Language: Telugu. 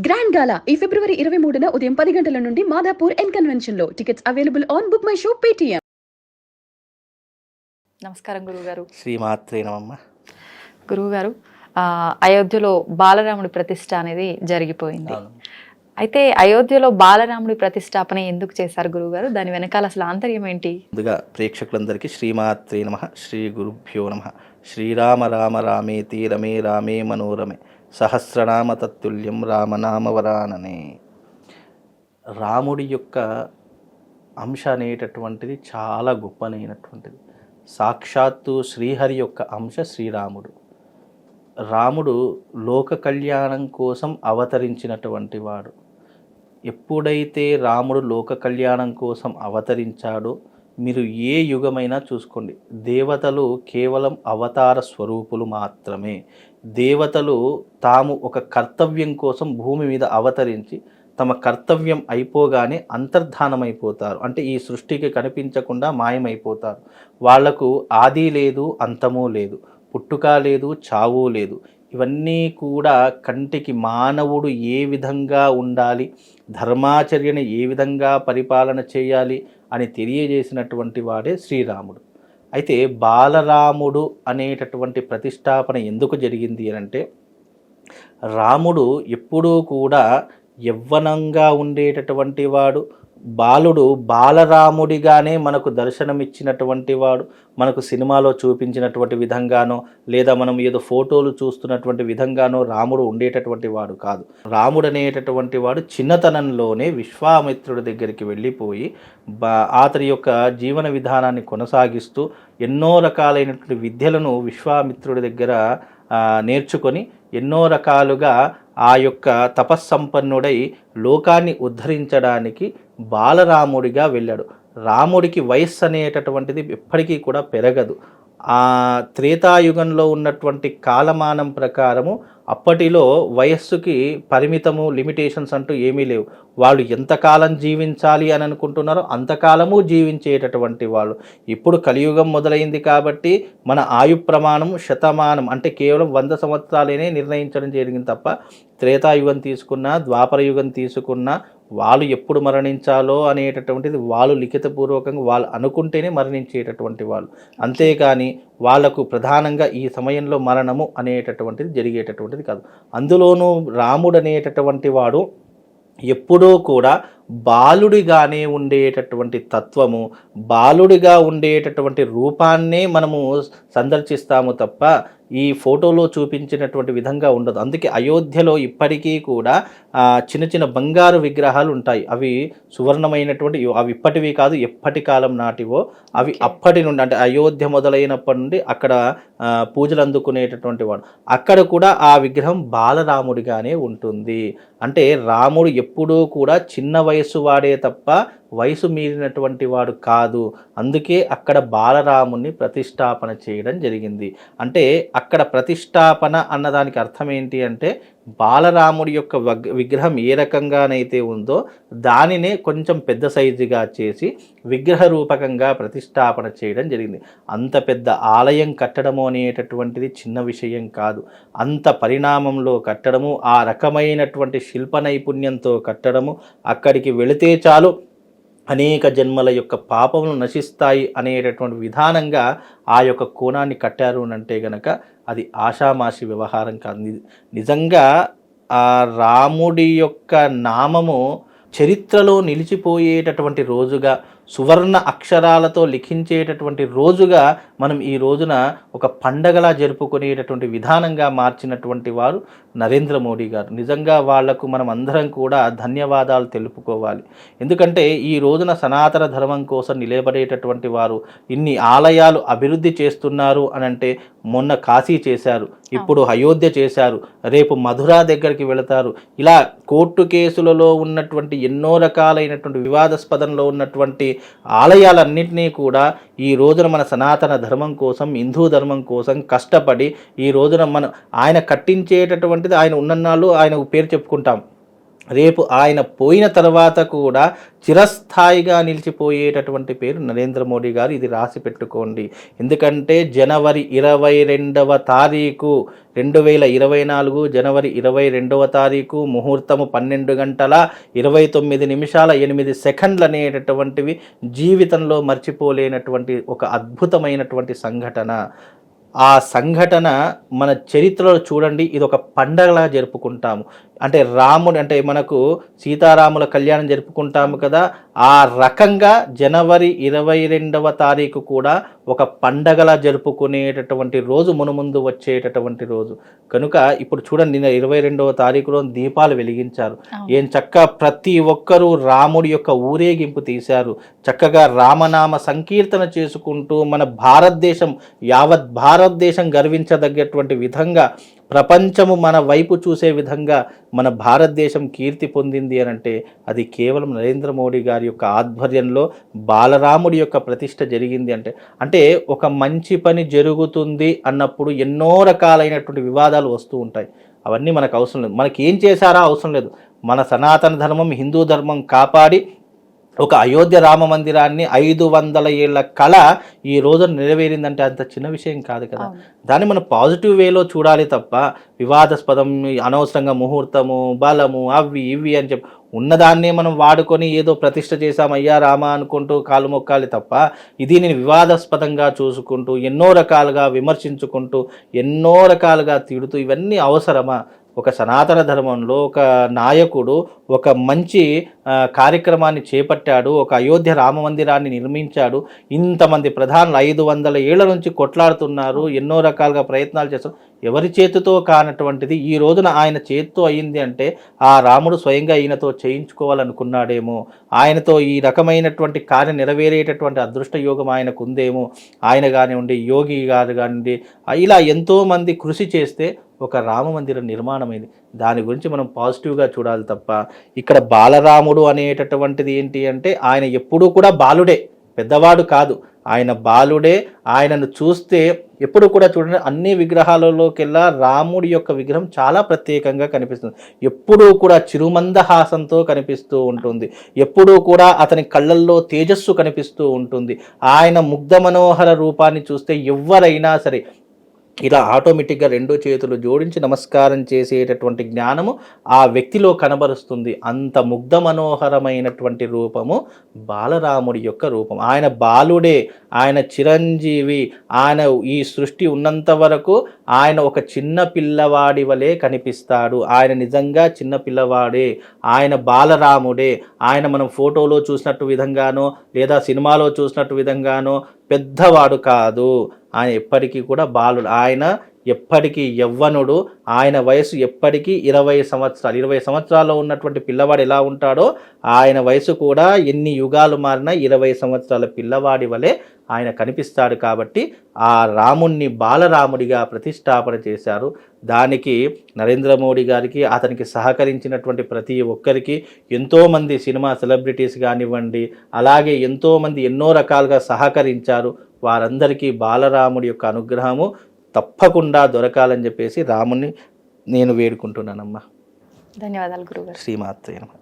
గ్రాండ్ గాలా ఈ ఫిబ్రవరి 23న ఉదయం 10 గంటల నుండి మాదాపూర్ ఎన్ కన్వెన్షన్ లో. Tickets available on book my show Paytm. నమస్కారం గురువుగారు. శ్రీమాత్రే నమః. గురువుగారు, అయోధ్యలో బాలరాముడి ప్రతిష్ట అనేది జరిగిపోయింది. అయితే అయోధ్యలో బాలరాముడి ప్రతిష్టాపన ఎందుకు చేశారు గురువుగారు? దాని వెనకాల అసలు ఆంతర్యం ఏంటి? ముందుగా ప్రేక్షకులందరికీ శ్రీమాత్రే నమః, శ్రీ గురుభ్యో నమః. శ్రీరామ రామ రామేతి రమే రామే మనోరమే సహస్రనామ తత్తుల్యం రామనామ వరాననే. రాముడి యొక్క అంశ అనేటటువంటిది చాలా గొప్పనైనటువంటిది. సాక్షాత్తు శ్రీహరి యొక్క అంశ శ్రీరాముడు. రాముడు లోక కళ్యాణం కోసం అవతరించినటువంటి వాడు. ఎప్పుడైతే రాముడు లోక కళ్యాణం కోసం అవతరించాడో, మీరు ఏ యుగమైనా చూసుకోండి, దేవతలు కేవలం అవతార స్వరూపులు మాత్రమే. దేవతలు తాము ఒక కర్తవ్యం కోసం భూమి మీద అవతరించి తమ కర్తవ్యం అయిపోగానే అంతర్ధానమైపోతారు. అంటే ఈ సృష్టికి కనిపించకుండా మాయమైపోతారు. వాళ్లకు ఆది లేదు, అంతమూ లేదు, పుట్టుక లేదు, చావు లేదు. ఇవన్నీ కూడా కంటికి మానవుడు ఏ విధంగా ఉండాలి, ధర్మాచర్యని ఏ విధంగా పరిపాలన చేయాలి అని తెలియజేసినటువంటి వాడే శ్రీరాముడు. అయితే బాలరాముడు అనేటటువంటి ప్రతిష్టాపన ఎందుకు జరిగింది అంటే, రాముడు ఎప్పుడూ కూడా యవ్వనంగా ఉండేటటువంటి వాడు. బాలుడు బాలరాముడిగానే మనకు దర్శనమిచ్చినటువంటి వాడు. మనకు సినిమాలో చూపించినటువంటి విధంగానో లేదా మనం ఏదో ఫోటోలు చూస్తున్నటువంటి విధంగానో రాముడు ఉండేటటువంటి వాడు కాదు. రాముడు అనేటటువంటి వాడు చిన్నతనంలోనే విశ్వామిత్రుడి దగ్గరికి వెళ్ళిపోయి అతని యొక్క జీవన విధానాన్ని కొనసాగిస్తూ ఎన్నో రకాలైనటువంటి విద్యలను విశ్వామిత్రుడి దగ్గర నేర్చుకొని ఎన్నో రకాలుగా ఆ యొక్క తపస్సంపన్నుడై లోకాన్ని ఉద్ధరించడానికి బాలరాముడిగా వెళ్ళాడు. రాముడికి వయస్సు అనేటటువంటిది ఎప్పటికీ కూడా పెరగదు. ఆ త్రేతాయుగంలో ఉన్నటువంటి కాలమానం ప్రకారము అప్పటిలో వయస్సుకి పరిమితము, లిమిటేషన్స్ అంటూ ఏమీ లేవు. వాళ్ళు ఎంతకాలం జీవించాలి అని అనుకుంటున్నారో అంతకాలము జీవించేటటువంటి వాళ్ళు. ఇప్పుడు కలియుగం మొదలైంది కాబట్టి మన ఆయు ప్రమాణం శతమానం అంటే కేవలం 100 సంవత్సరాలనే నిర్ణయించడం జరిగింది తప్ప, త్రేతాయుగం తీసుకున్నా ద్వాపర యుగం తీసుకున్నా వాళ్ళు ఎప్పుడు మరణించాలో అనేటటువంటిది వాళ్ళు లిఖితపూర్వకంగా వాళ్ళు అనుకుంటేనే మరణించేటటువంటి వాళ్ళు. అంతేకాని వాళ్లకు ప్రధానంగా ఈ సమయంలో మరణము అనేటటువంటిది జరిగేటటువంటిది కాదు. అందులోనూ రాముడు అనేటటువంటి వాడు ఎప్పుడూ కూడా బాలుడిగానే ఉండేటటువంటి తత్వము, బాలుడిగా ఉండేటటువంటి రూపాన్నే మనము సందర్శిస్తాము తప్ప ఈ ఫోటోలో చూపించినటువంటి విధంగా ఉండదు. అందుకే అయోధ్యలో ఇప్పటికీ కూడా చిన్న చిన్న బంగారు విగ్రహాలు ఉంటాయి. అవి సువర్ణమైనటువంటి, అవి ఇప్పటివి కాదు, ఎప్పటి కాలం నాటివో అవి. అప్పటి నుండి అంటే అయోధ్య మొదలైనప్పటి నుండి అక్కడ పూజలు అందుకునేటటువంటి వాడు. అక్కడ కూడా ఆ విగ్రహం బాలరాముడిగానే ఉంటుంది. అంటే రాముడు ఎప్పుడూ కూడా చిన్న వయస్సు వాడే తప్ప వయసు మీరినటువంటి వాడు కాదు. అందుకే అక్కడ బాలరాముని ప్రతిష్టాపన చేయడం జరిగింది. అంటే అక్కడ ప్రతిష్టాపన అన్నదానికి అర్థం ఏంటి అంటే, బాలరాముడి యొక్క విగ్రహం ఏ రకంగానైతే ఉందో దానినే కొంచెం పెద్ద సైజుగా చేసి విగ్రహ రూపకంగా ప్రతిష్టాపన చేయడం జరిగింది. అంత పెద్ద ఆలయం కట్టడము అనేటటువంటిది చిన్న విషయం కాదు. అంత పరిణామంలో కట్టడము, ఆ రకమైనటువంటి శిల్ప నైపుణ్యంతో కట్టడము, అక్కడికి వెళితే చాలు అనేక జన్మల యొక్క పాపములు నశిస్తాయి అనేటటువంటి విధానంగా ఆ యొక్క కోణాన్ని కట్టారు అంటే గనక అది ఆషామాషి వ్యవహారం కాదు. నిజంగా ఆ రాముడి యొక్క నామము చరిత్రలో నిలిచిపోయేటటువంటి రోజుగా, సువర్ణ అక్షరాలతో లిఖించేటటువంటి రోజుగా మనం ఈ రోజున ఒక పండగలా జరుపుకునేటటువంటి విధానంగా మార్చినటువంటి వారు నరేంద్ర మోడీ గారు. నిజంగా వాళ్లకు మనం అందరం కూడా ధన్యవాదాలు తెలుపుకోవాలి. ఎందుకంటే ఈ రోజున సనాతన ధర్మం కోసం నిలబడేటటువంటి వారు ఇన్ని ఆలయాలు అభివృద్ధి చేస్తున్నారు అని అంటే, మొన్న కాశీ చేశారు, ఇప్పుడు అయోధ్య చేశారు, రేపు మధుర దగ్గరికి వెళతారు. ఇలా కోర్టు కేసులలో ఉన్నటువంటి ఎన్నో రకాలైనటువంటి వివాదాస్పదంలో ఉన్నటువంటి ఆలయాలన్నింటినీ కూడా ఈ రోజున మన సనాతన ధర్మం కోసం, హిందూ ధర్మం కోసం కష్టపడి ఈ రోజున ఆయన కట్టించేటటువంటిది, ఆయన ఉన్నన్నాళ్ళు ఆయన పేరు చెప్పుకుంటాం. రేపు ఆయన పోయిన తర్వాత కూడా చిరస్థాయిగా నిలిచిపోయేటటువంటి పేరు నరేంద్ర మోడీ గారు. ఇది రాసి పెట్టుకోండి. ఎందుకంటే జనవరి 22వ తారీఖు 2024 జనవరి 22వ తారీఖు ముహూర్తము 12 గంటల 29 నిమిషాల 8 సెకండ్లు అనేటటువంటివి జీవితంలో మర్చిపోలేనటువంటి ఒక అద్భుతమైనటువంటి సంఘటన. ఆ సంఘటన మన చరిత్రలో చూడండి, ఇది ఒక పండగలా జరుపుకుంటాము. అంటే రాముడు అంటే మనకు సీతారాముల కళ్యాణం జరుపుకుంటాము కదా, ఆ రకంగా జనవరి 22వ తారీఖు కూడా ఒక పండగలా జరుపుకునేటటువంటి రోజు మునుముందు వచ్చేటటువంటి రోజు కనుక ఇప్పుడు చూడండి, నిన్న 22వ తారీఖులో దీపాలు వెలిగించారు. ఏం చక్కగా ప్రతి ఒక్కరూ రాముడి యొక్క ఊరేగింపు తీశారు. చక్కగా రామనామ సంకీర్తన చేసుకుంటూ మన భారతదేశం, యావత్ భారతదేశం గర్వించదగ్గటువంటి విధంగా, ప్రపంచము మన వైపు చూసే విధంగా మన భారతదేశం కీర్తి పొందింది అని అంటే అది కేవలం నరేంద్ర మోడీ గారి యొక్క ఆధ్వర్యంలో బాలరాముడి యొక్క ప్రతిష్ట జరిగింది. అంటే ఒక మంచి పని జరుగుతుంది అన్నప్పుడు ఎన్నో రకాలైనటువంటి వివాదాలు వస్తూ ఉంటాయి. అవన్నీ మనకు అవసరం లేదు. మనకి ఏం చేశారా అవసరం లేదు. మన సనాతన ధర్మం, హిందూ ధర్మం కాపాడి ఒక అయోధ్య రామ మందిరాన్ని 500 ఏళ్ల కళ ఈ రోజు నెరవేరిందంటే అంత చిన్న విషయం కాదు కదా. దాన్ని మనం పాజిటివ్ వేలో చూడాలి తప్ప వివాదాస్పదం, అనవసరంగా ముహూర్తము, బలము, అవి ఇవి అని చెప్పి ఉన్నదాన్నే మనం వాడుకొని ఏదో ప్రతిష్ట చేశాం అయ్యా రామ అనుకుంటూ కాలు మొక్కాలి తప్ప ఇది నేను వివాదాస్పదంగా చూసుకుంటూ ఎన్నో రకాలుగా విమర్శించుకుంటూ ఎన్నో రకాలుగా తిడుతూ ఇవన్నీ అవసరమా? ఒక సనాతన ధర్మంలో ఒక నాయకుడు ఒక మంచి కార్యక్రమాన్ని చేపట్టాడు, ఒక అయోధ్య రామ మందిరాన్ని నిర్మించాడు. ఇంతమంది ప్రధానులు 500 ఏళ్ల నుంచి కొట్లాడుతున్నారు, ఎన్నో రకాలుగా ప్రయత్నాలు చేస్తారు. ఎవరి చేతితో కానటువంటిది ఈ రోజున ఆయన చేతితో అయింది అంటే ఆ రాముడు స్వయంగా ఈయనతో చేయించుకోవాలనుకున్నాడేమో, ఆయనతో ఈ రకమైనటువంటి కార్యం నెరవేరేటటువంటి అదృష్ట యోగం ఆయనకు ఉందేమో. ఆయన కానివ్వండి, యోగి గారు కానివ్వండి, ఇలా ఎంతోమంది కృషి చేస్తే ఒక రామ మందిరం నిర్మాణమైంది. దాని గురించి మనం పాజిటివ్గా చూడాలి తప్ప ఇక్కడ బాలరాముడు అనేటటువంటిది ఏంటి అంటే ఆయన ఎప్పుడూ కూడా బాలుడే, పెద్దవాడు కాదు, ఆయన బాలుడే. ఆయనను చూస్తే ఎప్పుడు కూడా చూడండి, అన్ని విగ్రహాలలోకెల్లా రాముడి యొక్క విగ్రహం చాలా ప్రత్యేకంగా కనిపిస్తుంది. ఎప్పుడూ కూడా చిరుమందహాసంతో కనిపిస్తూ ఉంటుంది. ఎప్పుడూ కూడా అతని కళ్ళల్లో తేజస్సు కనిపిస్తూ ఉంటుంది. ఆయన ముగ్ధ మనోహర రూపాన్ని చూస్తే ఎవరైనా సరే ఇలా ఆటోమేటిక్గా 2 చేతులు జోడించి నమస్కారం చేసేటటువంటి జ్ఞానము ఆ వ్యక్తిలో కనబరుస్తుంది. అంత ముగ్ధ మనోహరమైనటువంటి రూపము బాలరాముడి యొక్క రూపం. ఆయన బాలుడే, ఆయన చిరంజీవి, ఆయన ఈ సృష్టి ఉన్నంత వరకు ఆయన ఒక చిన్న పిల్లవాడి వలె కనిపిస్తాడు. ఆయన నిజంగా చిన్న పిల్లవాడే, ఆయన బాలరాముడే. ఆయన మనం ఫోటోలో చూసినట్టు విధంగానో లేదా సినిమాలో చూసినట్టు విధంగానో పెద్దవాడు కాదు. ఆయన ఎప్పటికీ కూడా బాలుడు, ఆయన ఎప్పటికీ యవ్వనుడు. ఆయన వయసు ఎప్పటికీ 20 సంవత్సరాలు. 20 సంవత్సరాల్లో ఉన్నటువంటి పిల్లవాడు ఎలా ఉంటాడో ఆయన వయసు కూడా ఎన్ని యుగాలు మారినా 20 సంవత్సరాల పిల్లవాడి వలె ఆయన కనిపిస్తాడు. కాబట్టి ఆ రాముణ్ణి బాలరాముడిగా ప్రతిష్టాపన చేశారు. దానికి నరేంద్ర మోడీ గారికి, అతనికి సహకరించినటువంటి ప్రతి ఒక్కరికి, ఎంతోమంది సినిమా సెలబ్రిటీస్ కానివ్వండి, అలాగే ఎంతోమంది ఎన్నో రకాలుగా సహకరించారు. వారందరికీ బాలరాముడి యొక్క అనుగ్రహము తప్పకుండా దొరకాలని చెప్పేసి రాముని నేను వేడుకుంటున్నానమ్మా. ధన్యవాదాలు గురుగారు. శ్రీమాత్రే నమః.